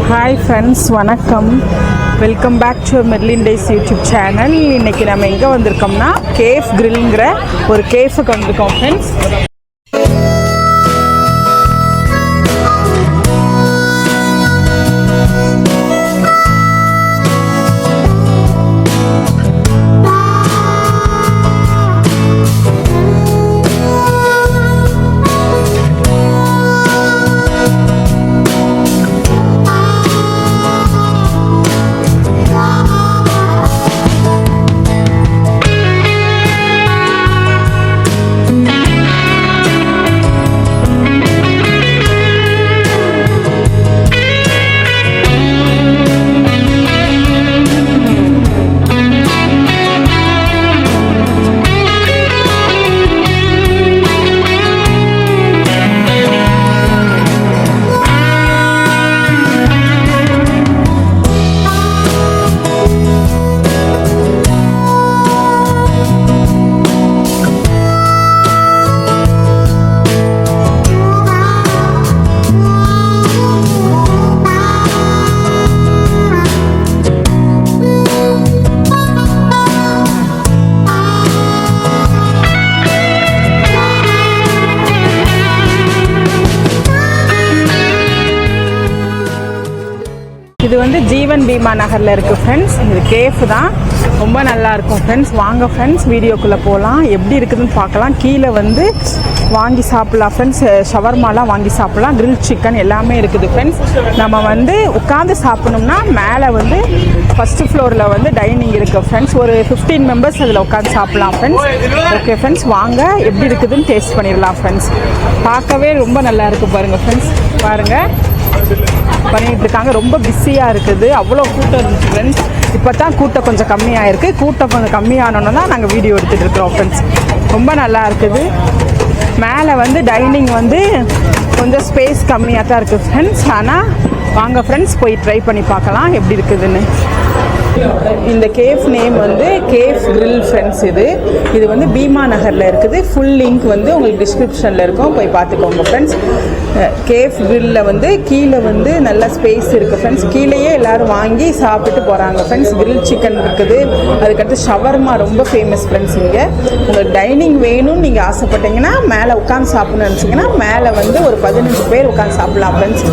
Hi friends, வணக்கம். Welcome back to Merlin days YouTube channel. இன்றைக்கி நம்ம எங்கே வந்திருக்கோம்னா கேஃப் கிரில்ங்கிற ஒரு கேஃபுக்கு வந்திருக்கோம் ஃப்ரெண்ட்ஸ். இது வந்து ஜீவன் பீமா நகரில் இருக்குது ஃப்ரெண்ட்ஸ். இது கேஃப் தான், ரொம்ப நல்லா இருக்கும் ஃப்ரெண்ட்ஸ். வாங்க ஃப்ரெண்ட்ஸ், வீடியோக்குள்ளே போகலாம். எப்படி இருக்குதுன்னு பார்க்கலாம். கீழே வந்து வாங்கி சாப்பிட்லாம் ஃப்ரெண்ட்ஸ். ஷவர்மாலாம் வாங்கி சாப்பிட்லாம். கிரில் சிக்கன் எல்லாமே இருக்குது ஃப்ரெண்ட்ஸ். நம்ம வந்து உட்காந்து சாப்பிட்ணும்னா மேலே வந்து ஃபஸ்ட்டு ஃப்ளோரில் வந்து டைனிங் இருக்குது ஃப்ரெண்ட்ஸ். ஒரு 15 மெம்பர்ஸ் அதில் உட்காந்து சாப்பிட்லாம் ஃப்ரெண்ட்ஸ். ஓகே ஃப்ரெண்ட்ஸ், வாங்க எப்படி இருக்குதுன்னு டேஸ்ட் பண்ணிடலாம் ஃப்ரெண்ட்ஸ். பார்க்கவே ரொம்ப நல்லா இருக்குது பாருங்கள் ஃப்ரெண்ட்ஸ். பாருங்கள், பண்ணிகிட்டு இருக்காங்க. ரொம்ப பிஸியாக இருக்குது, அவ்வளோ கூட்டம் இருந்துச்சு ஃப்ரெண்ட்ஸ். இப்போ தான் கூட்டம் கொஞ்சம் கம்மியாக இருக்குது. கூட்டம் கொஞ்சம் கம்மியானோன்னு தான் நாங்கள் வீடியோ எடுத்துகிட்டு இருக்கிறோம் ஃப்ரெண்ட்ஸ். ரொம்ப நல்லா இருக்குது. மேலே வந்து டைனிங் வந்து கொஞ்சம் ஸ்பேஸ் கம்மியாக தான் இருக்குது ஃப்ரெண்ட்ஸ். ஆனால் வாங்க ஃப்ரெண்ட்ஸ், போய் ட்ரை பண்ணி பார்க்கலாம் எப்படி இருக்குதுன்னு. இந்த கேஃப் நேம் வந்து கேஃப் கிரில் ஃப்ரெண்ட்ஸ். இது வந்து பீமா நகரில் இருக்குது. ஃபுல் லிங்க் வந்து உங்களுக்கு டிஸ்கிரிப்ஷனில் இருக்கும், போய் பார்த்துக்கோங்க ஃப்ரெண்ட்ஸ். கேஃப் கிரில்ல வந்து கீழே வந்து நல்ல ஸ்பேஸ் இருக்குது ஃப்ரெண்ட்ஸ். கீழேயே எல்லோரும் வாங்கி சாப்பிட்டு போகிறாங்க ஃப்ரெண்ட்ஸ். கிரில் சிக்கன் இருக்குது, அதுக்கடுத்து ஷவர்மா ரொம்ப ஃபேமஸ் ஃப்ரெண்ட்ஸ். இங்கே உங்களுக்கு டைனிங் வேணும்னு நீங்கள் ஆசைப்பட்டீங்கன்னா மேலே உட்காந்து சாப்பிட்ணுன்னு நினச்சிங்கன்னா மேலே வந்து ஒரு 15 பேர் உட்காந்து சாப்பிட்லாம் ஃப்ரெண்ட்ஸ்.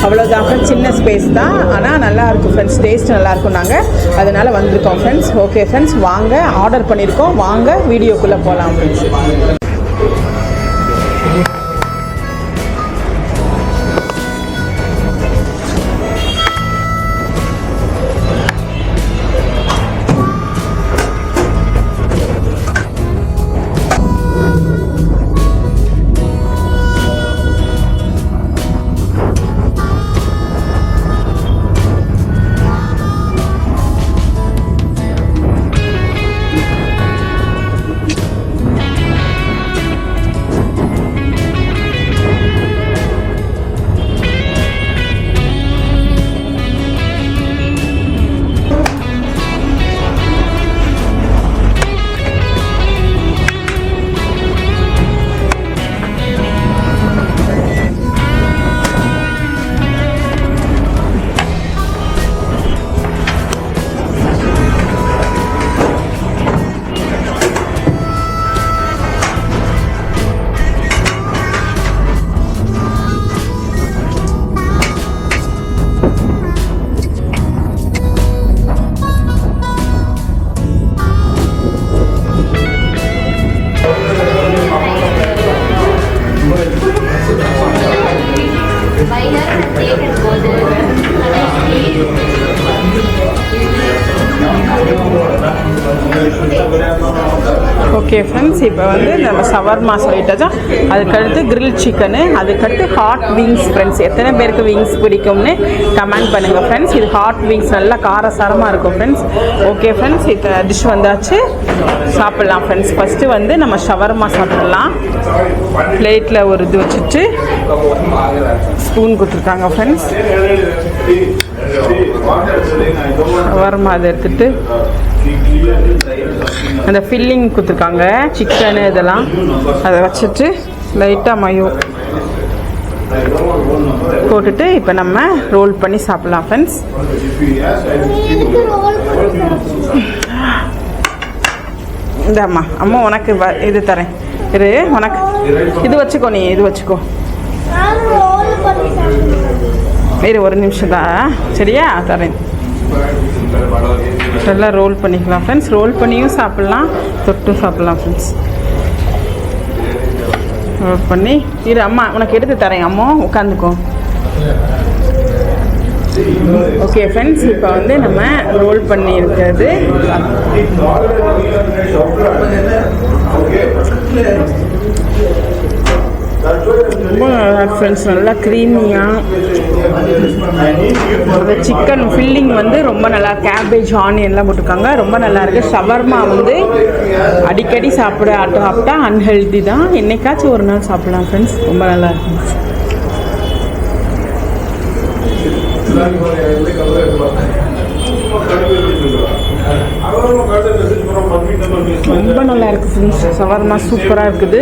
அவ்வளோதான் ஃப்ரெண்ட்ஸ், சின்ன ஸ்பேஸ் தான், ஆனால் நல்லாயிருக்கும் ஃப்ரெண்ட்ஸ். டேஸ்ட் நல்லாயிருக்கும். நாங்கள் அதனால் வந்திருக்கோம் ஃப்ரெண்ட்ஸ். ஓகே ஃப்ரெண்ட்ஸ், வாங்க, ஆர்டர் பண்ணியிருக்கோம். வாங்க வீடியோக்குள்ளே போகலாம் ஃப்ரெண்ட்ஸ். ஓகே ஃப்ரெண்ட்ஸ், இப்போ வந்து நம்ம ஷவர்மா சொல்லிட்டோம். அதுக்கடுத்து கிரில் சிக்கனு, அதுக்கடுத்து ஹாட் விங்ஸ் ஃப்ரெண்ட்ஸ். எத்தனை பேருக்கு விங்ஸ் பிடிக்கும்னு கமெண்ட் பண்ணுங்கள் ஃப்ரெண்ட்ஸ். இது ஹாட் விங்ஸ் நல்லா காரசாரமாக இருக்கும் ஃப்ரெண்ட்ஸ். ஓகே ஃப்ரெண்ட்ஸ், இப்போ டிஷ் வந்தாச்சு, சாப்பிட்லாம் ஃப்ரெண்ட்ஸ். ஃபஸ்ட்டு வந்து நம்ம ஷவர்மா சாப்பிட்லாம். பிளேட்டில் ஒரு இது வச்சுட்டு ஸ்பூன் கொடுத்துருக்காங்க ஃப்ரெண்ட்ஸ். ஷவர்மா அதை எடுத்துட்டு அந்த ஃபில்லிங் கொடுத்துருக்காங்க, சிக்கனு இதெல்லாம் அதை வச்சுட்டு லைட்டாக மயோ போட்டுட்டு இப்போ நம்ம ரோல் பண்ணி சாப்பிடலாம் ஃப்ரெண்ட்ஸ். இந்தாம்மா அம்மா உனக்கு இது தரேன் இரு, உனக்கு இது வச்சுக்கோ, நீ இது வச்சுக்கோ இரு, ஒரு நிமிஷம் தான் சரியா, தரேன். நல்லா ரோல் பண்ணிக்கலாம் ஃப்ரெண்ட்ஸ். ரோல் பண்ணியும் சாப்பிட்லாம், தொட்டும் சாப்பிட்லாம் ஃப்ரெண்ட்ஸ். ரோல் பண்ணி இரு அம்மா உனக்கு எடுத்து தரேன், அம்மா உட்காந்துக்கோ. ஓகே ஃப்ரெண்ட்ஸ், இப்போ வந்து நம்ம ரோல் பண்ணி இருக்கிறது ரொம்ப நல்லா ஃப்ரெண்ட்ஸ். நல்லா க்ரீமியாக அந்த சிக்கன் ஃபில்லிங் வந்து ரொம்ப நல்லா, கேபேஜ் ஆனியன்லாம் போட்டிருக்காங்க, ரொம்ப நல்லா இருக்குது. ஷவர்மா வந்து அடிக்கடி சாப்பிட்டா அன்ஹெல்தி தான், என்னைக்காச்சும் ஒரு நாள் சாப்பிடலாம் ஃப்ரெண்ட்ஸ். ரொம்ப நல்லா இருக்கும். ரொம்ப நல்லா இருக்கு ஃப்ரெண்ட்ஸ். ஷவர்மா சூப்பராக இருக்குது.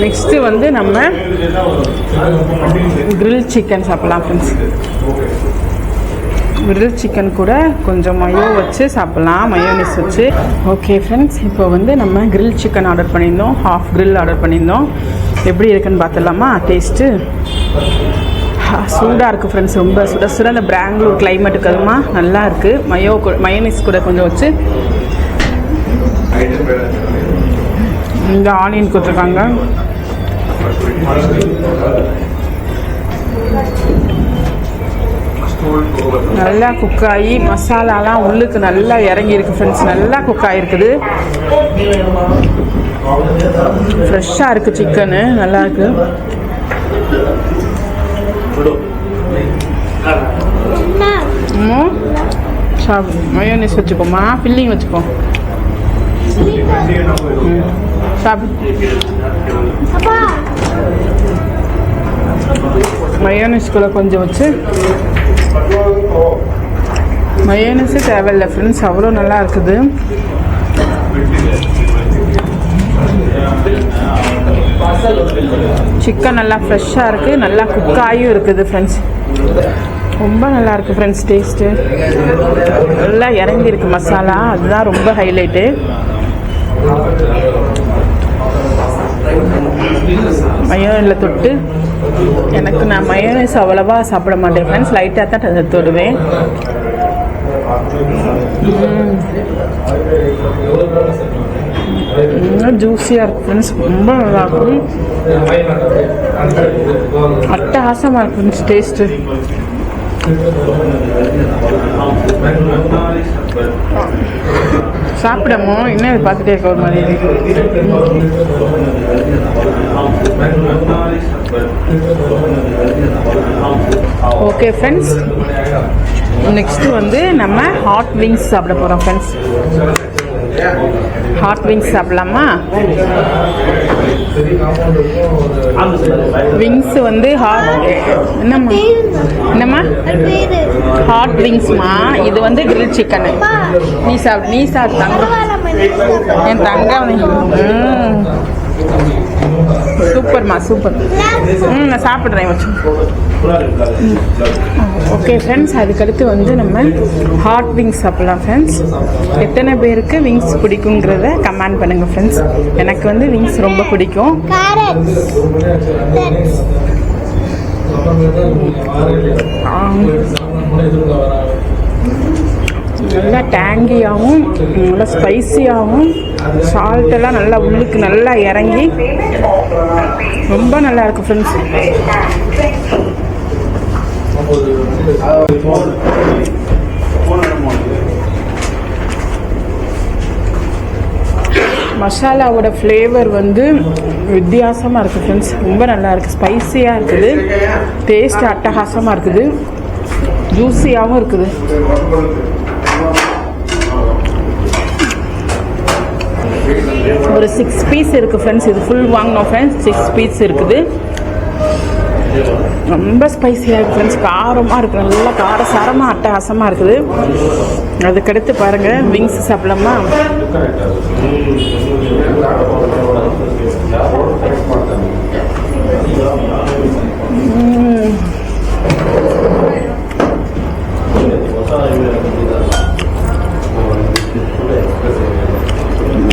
நெக்ஸ்ட் வந்து நம்ம கிரில் சிக்கன் சாப்பிடலாம் ஃப்ரெண்ட்ஸ். கிரில் சிக்கன் கூட கொஞ்சம் மயோ வச்சு சாப்பிட்லாம், மயோனிஸ் வச்சு. ஓகே ஃப்ரெண்ட்ஸ், இப்போ வந்து நம்ம கிரில் சிக்கன் ஆர்டர் பண்ணியிருந்தோம், ஹாஃப் கிரில் ஆர்டர் பண்ணியிருந்தோம். எப்படி இருக்குன்னு பார்த்துடலாமா? டேஸ்ட்டு சூடாக இருக்குது ஃப்ரெண்ட்ஸ், ரொம்ப சுட சுட. அந்த பெங்களூர் கிளைமேட்டுக்கு அதுமா நல்லா இருக்குது. மயோனிஸ் கூட கொஞ்சம் வச்சு இந்த ஆனியன் கொடுத்துருக்காங்க. நல்லா குக் ஆகி மசாலாலாம் உள்ளுக்கு நல்லா இறங்கி இருக்கு ஃப்ரெண்ட்ஸ். நல்லா குக் ஆகிருக்குது, ஃப்ரெஷ்ஷாக இருக்குது சிக்கனு, நல்லா இருக்கு. மயோனிஸ் வச்சுக்கோமா, ஃபில்லிங் வச்சுக்கோ. மயோனிஸ் கூட கொஞ்சம் வச்சு. மயோனிஸு தேவையில்லை ஃப்ரெண்ட்ஸ், அவ்வளோ நல்லா இருக்குது. சிக்கன் நல்லா ஃப்ரெஷ்ஷாக இருக்குது, நல்லா குக்காயும் இருக்குது ஃப்ரெண்ட்ஸ். ரொம்ப நல்லா இருக்குது ஃப்ரெண்ட்ஸ். டேஸ்ட்டு நல்லா இறங்கியிருக்கு மசாலா, அதுதான் ரொம்ப ஹைலைட்டு. மயோனிஸில் தொட்டு, நான் மயோனிஸ் அவ்வளவா சாப்பிட மாட்டேன் ஃப்ரெண்ட்ஸ், லைட்டாக தான் தொடுவேன். ஜூஸியாக இருக்கும் ஃப்ரெண்ட்ஸ், ரொம்ப நல்லாயிருக்கும். அட்டகாசமாக இருக்கும் ஃப்ரெண்ட்ஸ் டேஸ்ட்டு. சாப்பிடமோ இன்னும் இது பார்த்துட்டே இருக்க ஒரு மாதிரி. ஓகே ஃப்ரெண்ட்ஸ், நெக்ஸ்ட்டு வந்து நம்ம ஹாட் விங்ஸ் சாப்பிட போகிறோம் ஃப்ரெண்ட்ஸ். ஹாட் விங்ஸ் சாப்பிடலாமா? விங்ஸ் வந்து என்னம்மா ஹாட் விங்ஸ்மா, இது வந்து கிரில் சிக்கனு. நீ சாப்பிடு தங்கம், என் தங்கம். சூப்பர்மா சூப்பர். நான் சாப்பிட்றேன் வச்சு. ஓகே ஃப்ரெண்ட்ஸ், அதுக்கடுத்து வந்து நம்ம ஹாட் விங்ஸ் சாப்பிட்லாம் ஃப்ரெண்ட்ஸ். எத்தனை பேருக்கு விங்ஸ் பிடிக்குங்கிறத கமெண்ட் பண்ணுங்கள் ஃப்ரெண்ட்ஸ். எனக்கு வந்து விங்ஸ் ரொம்ப பிடிக்கும். நல்லா டேங்கியாகவும் நல்லா ஸ்பைசியாகவும், சால்ட்டெல்லாம் நல்லா உள்ளுக்கு நல்லா இறங்கி ரொம்ப நல்லா இருக்கும் ஃப்ரெண்ட்ஸ். மசாலாவோட ஃப்ளேவர் வந்து வித்தியாசமாக இருக்குது ஃப்ரெண்ட்ஸ், ரொம்ப நல்லா இருக்குது. ஸ்பைசியாக இருக்குது, டேஸ்ட் அட்டகாசமாக இருக்குது, ஜூஸியாகவும் இருக்குது. ஒரு 6 பீஸ் இருக்குது ஃப்ரெண்ட்ஸ். இது ஃபுல் வாங்கினோம் ஃப்ரெண்ட்ஸ், 6 பீஸ் இருக்குது. ரொம்ப ஸ்பைசியாக இருக்குது ஃப்ரெண்ட்ஸ், காரமாக இருக்குது, நல்லா காரசாரமாக அட்டகாசமாக இருக்குது. அதுக்கடுத்து பாருங்கள் விங்ஸ் சாப்பிடலாமா?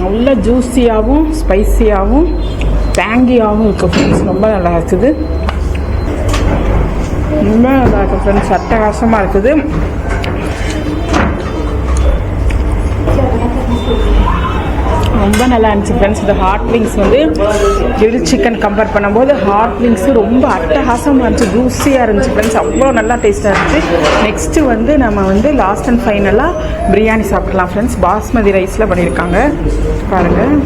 நல்ல ஜூஸியாகவும் ஸ்பைசியாகவும் டேங்கியாகவும் இருக்குது ஃப்ரெண்ட்ஸ். ரொம்ப நல்லா இருக்குது, ரொம்ப நல்லா இருக்குது ஃப்ரெண்ட்ஸ், அட்டகாசமாக இருக்குது. ரொம்ப நல்லா இருந்துச்சு ஃப்ரெண்ட்ஸ். இந்த ஹாட் விங்ஸ் வந்து கிரில் சிக்கன் கம்பேர் பண்ணும்போது ஹாட் விங்ஸு ரொம்ப அட்டகாசமாக இருந்துச்சு, ஜூஸியாக இருந்துச்சு ஃப்ரெண்ட்ஸ். அவ்வளோ நல்லா டேஸ்ட்டாக இருந்துச்சு. நெக்ஸ்ட்டு வந்து நம்ம வந்து லாஸ்ட் அண்ட் ஃபைனலாக பிரியாணி சாப்பிடலாம் ஃப்ரெண்ட்ஸ். பாஸ்மதி ரைஸில் பண்ணியிருக்காங்க பாருங்கள்.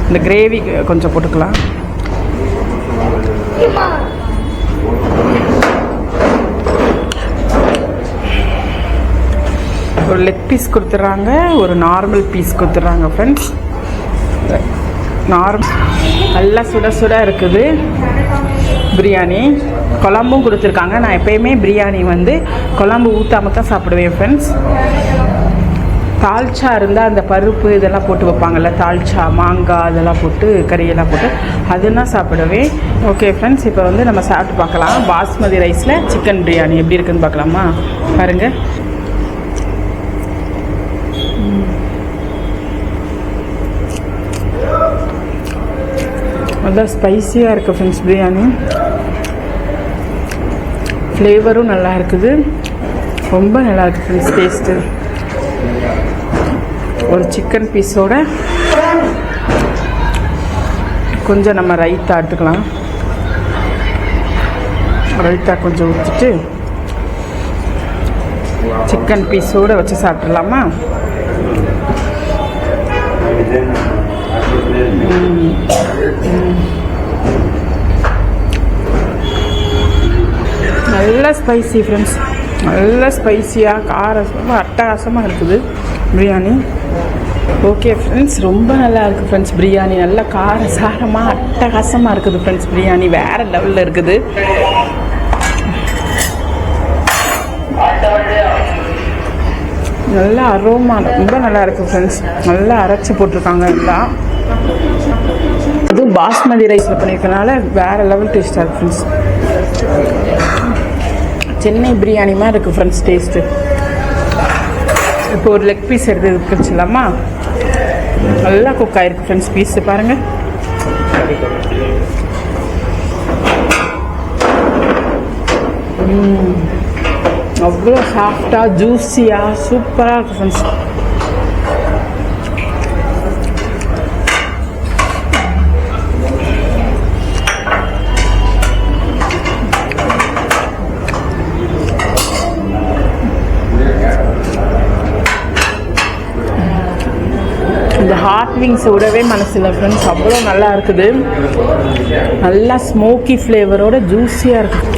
இந்த கிரேவி கொஞ்சம் போட்டுக்கலாம். ஒரு லெக் பீஸ் கொடுத்துட்றாங்க, ஒரு நார்மல் பீஸ் கொடுத்துட்றாங்க ஃப்ரெண்ட்ஸ். நல்லா சுட சுட இருக்குது பிரியாணி. குழம்பும் கொடுத்துருக்காங்க. நான் எப்பயுமே பிரியாணி வந்து குழம்பு ஊற்றாமல் தான் சாப்பிடுவேன் ஃப்ரெண்ட்ஸ். தால்ச்சா இருந்தால் அந்த பருப்பு இதெல்லாம் போட்டு வைப்பாங்கள்ல, தால்ச்சா மாங்காய் இதெல்லாம் போட்டு கறியெல்லாம் போட்டு அதெல்லாம் சாப்பிடுவேன். ஓகே ஃப்ரெண்ட்ஸ், இப்போ வந்து நம்ம சாப்பிட்டு பார்க்கலாம். பாஸ்மதி ரைஸில் சிக்கன் பிரியாணி எப்படி இருக்குதுன்னு பார்க்கலாமா? பாருங்கள். நல்லா ஸ்பைஸியாக இருக்குது ஃப்ரெண்ட்ஸ் பிரியாணி. ஃப்ளேவரும் நல்லா இருக்குது, ரொம்ப நல்லா இருக்குது ஃப்ரெண்ட்ஸ் டேஸ்ட்டு. ஒரு சிக்கன் பீஸோட கொஞ்சம் நம்ம ரைத்தா எடுத்துக்கலாம். ரைத்தா கொஞ்சம் ஊற்றிட்டு சிக்கன் பீஸோடு வச்சு சாப்பிட்றலாமா? நல்ல ஸ்பைசி ஃப்ரெண்ட்ஸ், நல்ல ஸ்பைசியாக காரமாக அட்டகாசமாக இருக்குது பிரியாணி. ஓகே ஃப்ரெண்ட்ஸ், ரொம்ப நல்லா இருக்குது ஃப்ரெண்ட்ஸ் பிரியாணி. நல்லா காரசாரமாக அட்டகாசமாக இருக்குது ஃப்ரெண்ட்ஸ் பிரியாணி, வேறு லெவலில் இருக்குது. நல்லா அரோமா ரொம்ப நல்லா இருக்குது ஃப்ரெண்ட்ஸ். நல்லா அரைச்சி போட்டிருக்காங்க எல்லாம். அதுவும் பாஸ்மதி ரைஸில் பண்ணியிருக்கனால வேறு லெவல் டேஸ்ட்டாக இருக்குது ஃப்ரெண்ட்ஸ். சென்னை பிரியாணி மாதிரி இருக்குது ஃப்ரெண்ட்ஸ் டேஸ்ட்டு. இப்போ ஒரு லெக் பீஸ் எடுத்து வச்சிடலாமா? நல்லா குக் ஆகிருக்கு ஃப்ரெண்ட்ஸ் பீஸு பாருங்கள். அவ்வளோ சாஃப்டாக ஜூஸியாக சூப்பராக இருக்குது ஃப்ரெண்ட்ஸ். இந்த ஹாட் விங்ஸை விடவே மனசில்லை ஃப்ரெண்ட்ஸ், அவ்வளோ நல்லா இருக்குது. நல்லா ஸ்மோக்கி ஃப்ளேவரோட ஜூஸியாக இருக்குது.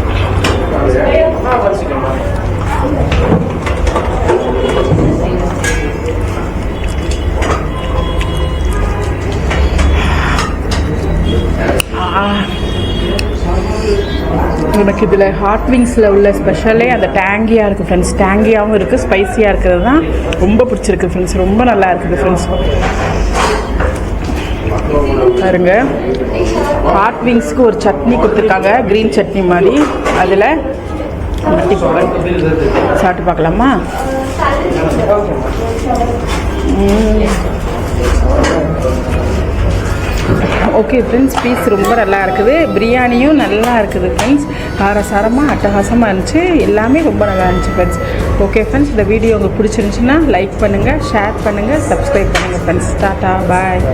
எனக்கு இதில் ஹாட் விங்ஸில் உள்ள ஸ்பெஷலே அந்த டேங்கியாக இருக்குது ஃப்ரெண்ட்ஸ். டேங்கியாகவும் இருக்குது, ஸ்பைஸியாக இருக்கிறது தான் ரொம்ப பிடிச்சிருக்கு ஃப்ரெண்ட்ஸ். ரொம்ப நல்லா இருக்குது ஃப்ரெண்ட்ஸ். பாருங்க, ஹாட் விங்ஸ்க்கு ஒரு சட்னி கொடுத்துருக்காங்க, க்ரீன் சட்னி மாதிரி. அதில் மட்டி போவேன் சாப்பிட்டு பார்க்கலாமா? ஓகே ஃப்ரெண்ட்ஸ், பீஸ் ரொம்ப நல்லா இருக்குது, பிரியாணியும் நல்லா இருக்குது ஃப்ரெண்ட்ஸ். காரசாரமாக அட்டகாசமாக இருந்துச்சு, எல்லாமே ரொம்ப நல்லா இருந்துச்சு ஃப்ரெண்ட்ஸ். ஓகே ஃப்ரெண்ட்ஸ், இந்த வீடியோ உங்களுக்கு பிடிச்சிருந்துச்சுன்னா லைக் பண்ணுங்கள், ஷேர் பண்ணுங்கள், சப்ஸ்கிரைப் பண்ணுங்கள் ஃப்ரெண்ட்ஸ். டாட்டா பாய்.